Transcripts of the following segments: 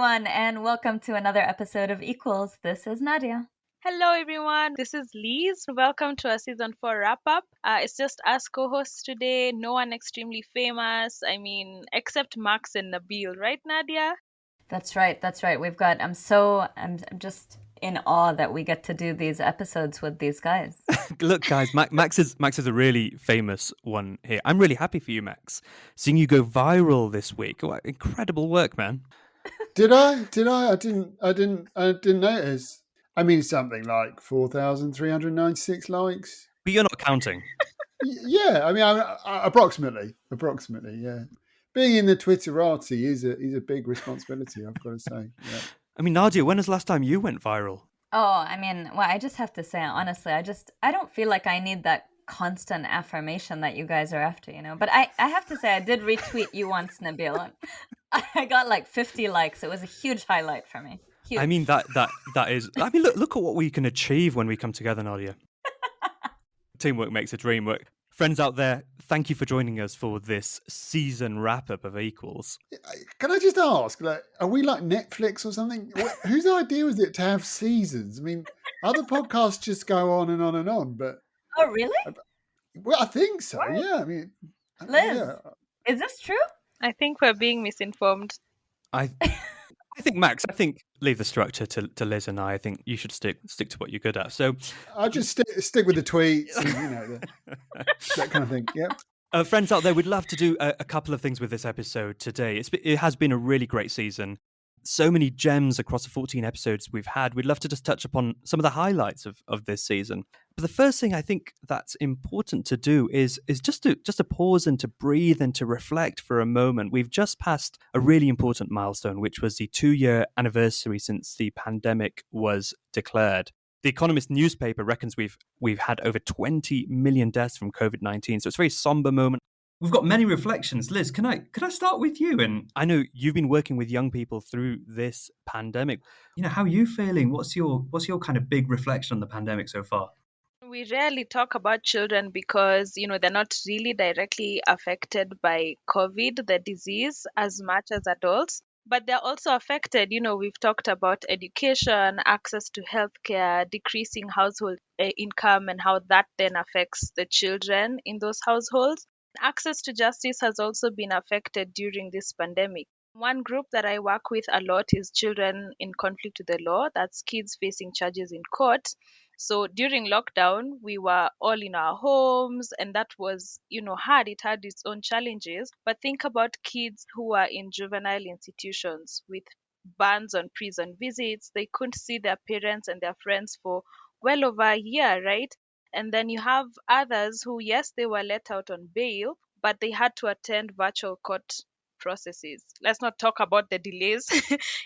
everyone, and welcome to another episode of Equals. This is Nadia. Hello, everyone. This is Liz. Welcome to our season 4 wrap up. It's just us co hosts today. No one extremely famous. Except Max and Nabil, right, Nadia? That's right. I'm just in awe that we get to do these episodes with these guys. Look, guys, Max is a really famous one here. I'm really happy for you, Max. Seeing you go viral this week. Oh, incredible work, man. Did I? I didn't notice. I mean, something like 4,396 likes. But you're not counting. Yeah, I mean, approximately. Yeah, being in the Twitterati is a big responsibility. I've got to say. Yeah. I mean, Nadia, when was the last time you went viral? I just have to say, honestly, I don't feel like I need that constant affirmation that you guys are after, But I have to say, I did retweet you once, Nabil. I got like 50 likes. It was a huge highlight for me. Huge. I mean, that is. I mean, look at what we can achieve when we come together, Nadia. Teamwork makes a dream work. Friends out there, thank you for joining us for this season wrap-up of Equals. Can I just ask, are we like Netflix or something? Whose idea was it to have seasons? I mean, other podcasts just go on and on and on, but... Oh, really? Well, I think so, What? yeah. I mean... Liz, is this true? I think we're being misinformed. I think, Max, leave the structure to Liz and I. I think you should stick to what you're good at. So I'll just stick with the tweets and, that kind of thing. Yeah. Friends out there, we'd love to do a couple of things with this episode today. It has been a really great season. So many gems across the 14 episodes we've had. We'd love to just touch upon some of the highlights of this season. But the first thing I think that's important to do is just to pause and to breathe and to reflect for a moment. We've just passed a really important milestone, which was the 2-year anniversary since the pandemic was declared. The Economist newspaper reckons we've had over 20 million deaths from COVID-19. So it's a very somber moment. We've got many reflections. Liz, can I start with you? And I know you've been working with young people through this pandemic. How are you feeling? What's your kind of big reflection on the pandemic so far? We rarely talk about children because, they're not really directly affected by COVID, the disease, as much as adults. But they're also affected. We've talked about education, access to healthcare, decreasing household income, and how that then affects the children in those households. Access to justice has also been affected during this pandemic. One group that I work with a lot is children in conflict with the law. That's kids facing charges in court. So during lockdown, we were all in our homes, and that was, hard. It had its own challenges. But think about kids who are in juvenile institutions with bans on prison visits. They couldn't see their parents and their friends for well over a year, right? And then you have others who, yes, they were let out on bail, but they had to attend virtual court processes. Let's not talk about the delays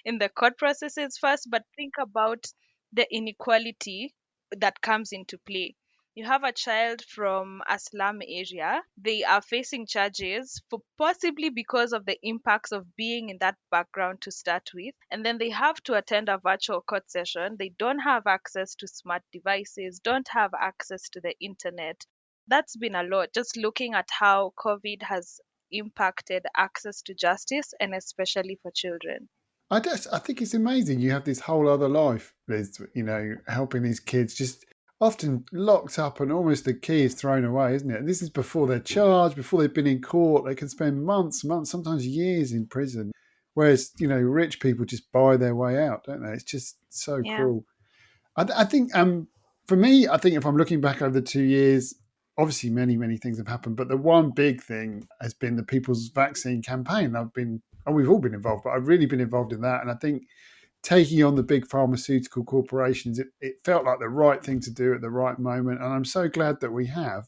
in the court processes first, but think about the inequality that comes into play. You have a child from a slum area. They are facing charges for possibly because of the impacts of being in that background to start with. And then they have to attend a virtual court session. They don't have access to smart devices, don't have access to the internet. That's been a lot. Just looking at how COVID has impacted access to justice and especially for children. I think it's amazing. You have this whole other life, Liz, helping these kids just often locked up and almost the key is thrown away, isn't it? This is before they're charged, before they've been in court. They can spend months, sometimes years in prison. Whereas, rich people just buy their way out, don't they? It's just so cruel. I think for me, I think if I'm looking back over the 2 years, obviously many, many things have happened. But the one big thing has been the People's Vaccine campaign. We've all been involved, but I've really been involved in that. And I think taking on the big pharmaceutical corporations, it felt like the right thing to do at the right moment. And I'm so glad that we have.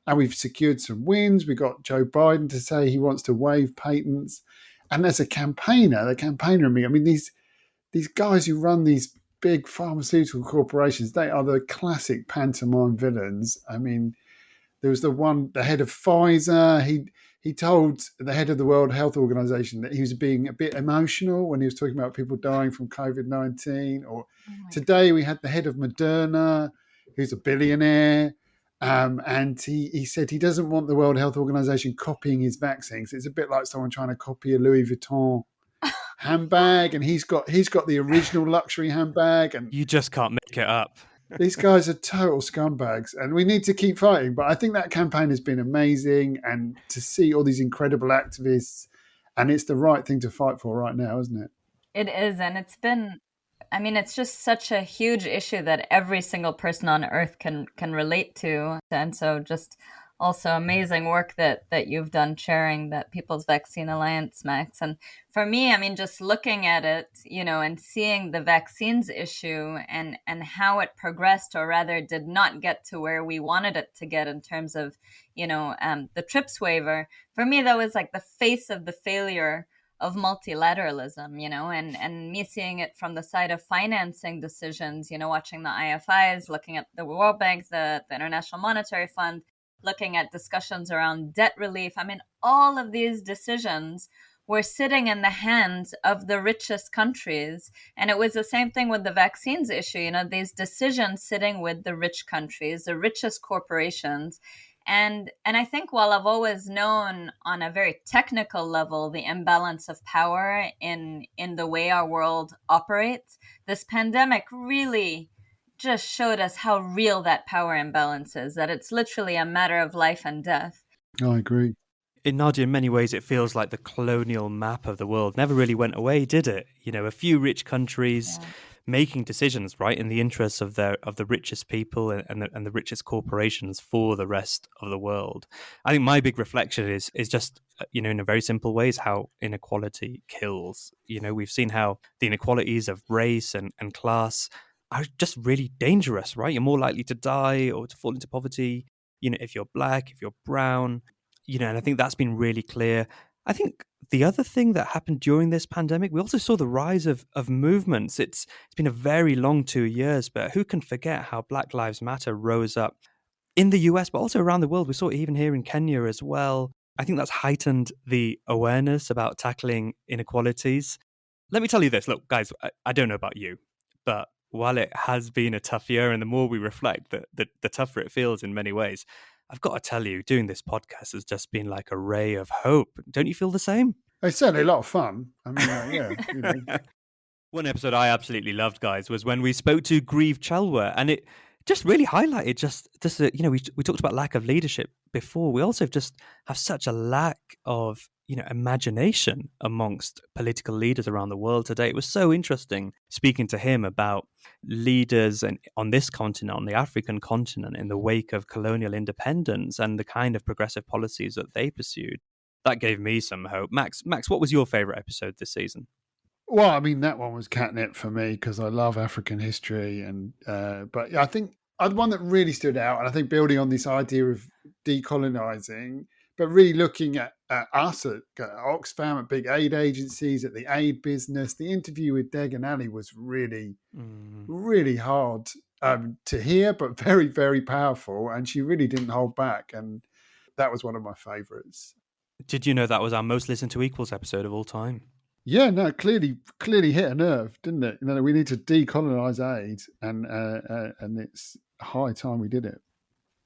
And we've secured some wins. We got Joe Biden to say he wants to waive patents. And as a campaigner, the campaigner in me, I mean, these guys who run these big pharmaceutical corporations, they are the classic pantomime villains. I mean, there was the head of Pfizer. He told the head of the World Health Organization that he was being a bit emotional when he was talking about people dying from COVID-19. Or today we had the head of Moderna, who's a billionaire. And he said he doesn't want the World Health Organization copying his vaccines. It's a bit like someone trying to copy a Louis Vuitton handbag, and he's got the original luxury handbag, and You just can't make it up. these guys are total scumbags, and we need to keep fighting. But I think that campaign has been amazing, and to see all these incredible activists, and it's the right thing to fight for right now, isn't it? It is, and it's been, I mean, it's just such a huge issue that every single person on earth can relate to. And so just also amazing work that you've done chairing that People's Vaccine Alliance, Max. And for me, I mean, just looking at it, and seeing the vaccines issue and how it progressed, or rather did not get to where we wanted it to get in terms of, the TRIPS waiver. For me, that was like the face of the failure of multilateralism, and me seeing it from the side of financing decisions, watching the IFIs, looking at the World Bank, the International Monetary Fund, looking at discussions around debt relief. I mean, all of these decisions were sitting in the hands of the richest countries. And it was the same thing with the vaccines issue, these decisions sitting with the rich countries, the richest corporations. And I think while I've always known on a very technical level the imbalance of power in the way our world operates, this pandemic really just showed us how real that power imbalance is, that it's literally a matter of life and death. I agree. In Nadia, in many ways, it feels like the colonial map of the world never really went away, did it? A few rich countries making decisions, right, in the interests of the richest people and the richest corporations for the rest of the world. I think my big reflection is just, in a very simple way, is how inequality kills. We've seen how the inequalities of race and class are just really dangerous, right? You're more likely to die or to fall into poverty, if you're black, if you're brown. And I think that's been really clear. I think the other thing that happened during this pandemic, we also saw the rise of movements. It's been a very long 2 years, but who can forget how Black Lives Matter rose up in the US, but also around the world. We saw it even here in Kenya as well. I think that's heightened the awareness about tackling inequalities. Let me tell you this. Look, guys, I don't know about you, but while it has been a tough year, and the more we reflect, the tougher it feels in many ways, I've got to tell you, doing this podcast has just been like a ray of hope. Don't you feel the same? It's certainly a lot of fun. I mean, One episode I absolutely loved, guys, was when we spoke to Grieve Chalwa, and it just really highlighted we talked about lack of leadership before. We also just have such a lack of imagination amongst political leaders around the world today. It was so interesting speaking to him about leaders and on this continent, on the African continent, in the wake of colonial independence and the kind of progressive policies that they pursued. That gave me some hope. Max, what was your favorite episode this season? Well, I mean, that one was catnip for me because I love African history, and but I think one that really stood out, and I think building on this idea of decolonizing, but really looking at us at Oxfam, at big aid agencies, at the aid business. The interview with Deg and Ali was really, really hard to hear, but very, very powerful, and she really didn't hold back, and that was one of my favorites. Did you know that was our most listened to Equals episode of all time? Yeah, no, clearly hit a nerve, didn't it? We need to decolonize aid, and it's high time we did it.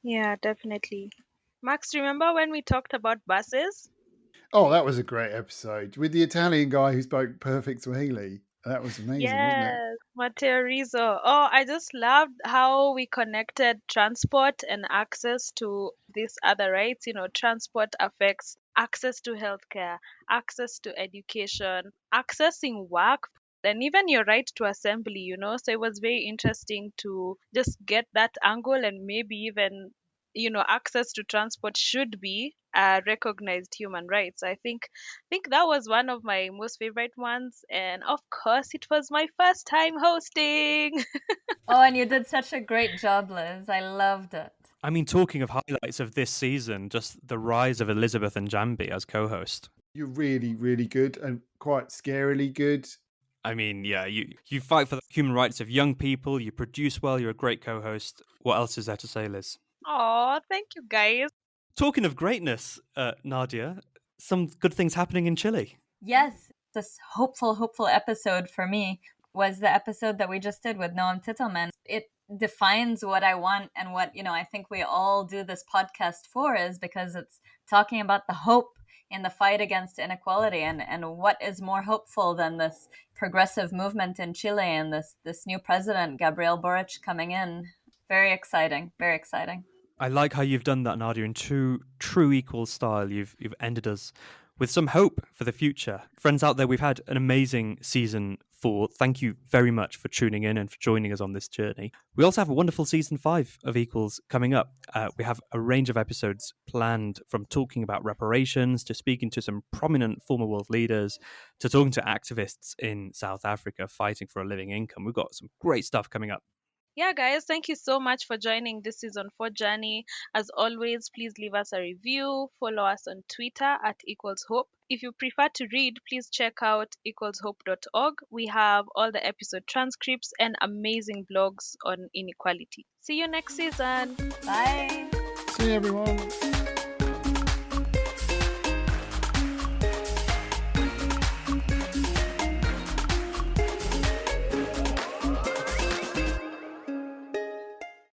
Yeah, definitely. Max, remember when we talked about buses? Oh, that was a great episode with the Italian guy who spoke perfect Swahili. That was amazing, wasn't it? Yes, Matteo Rizzo. Oh, I just loved how we connected transport and access to these other rights. Transport affects access to healthcare, access to education, accessing work, and even your right to assembly. So it was very interesting to just get that angle, and maybe even access to transport should be a recognized human right. So I think that was one of my most favorite ones, and of course it was my first time hosting. Oh, and you did such a great job, Liz. I loved it. I mean, talking of highlights of this season, just the rise of Elizabeth and Jambi as co-host. You're really, really good and quite scarily good. I mean, yeah, you fight for the human rights of young people, you produce well, you're a great co-host. What else is there to say, Liz? Oh, thank you guys. Talking of greatness, Nadia, some good things happening in Chile. Yes, this hopeful episode for me was the episode that we just did with Noam Titelman. It defines what I want and what, I think we all do this podcast for, is because it's talking about the hope in the fight against inequality. And what is more hopeful than this progressive movement in Chile and this new president, Gabriel Boric, coming in? Very exciting, very exciting. I like how you've done that, Nadia, in true equal style. You've ended us with some hope for the future. Friends out there, we've had an amazing season 4. Thank you very much for tuning in and for joining us on this journey. We also have a wonderful season 5 of Equals coming up. We have a range of episodes planned, from talking about reparations to speaking to some prominent former world leaders to talking to activists in South Africa fighting for a living income. We've got some great stuff coming up. Yeah, guys, thank you so much for joining this season 4 journey. As always, please leave us a review. Follow us on Twitter at Equals Hope. If you prefer to read, please check out equalshope.org. We have all the episode transcripts and amazing blogs on inequality. See you next season. Bye. See you, everyone.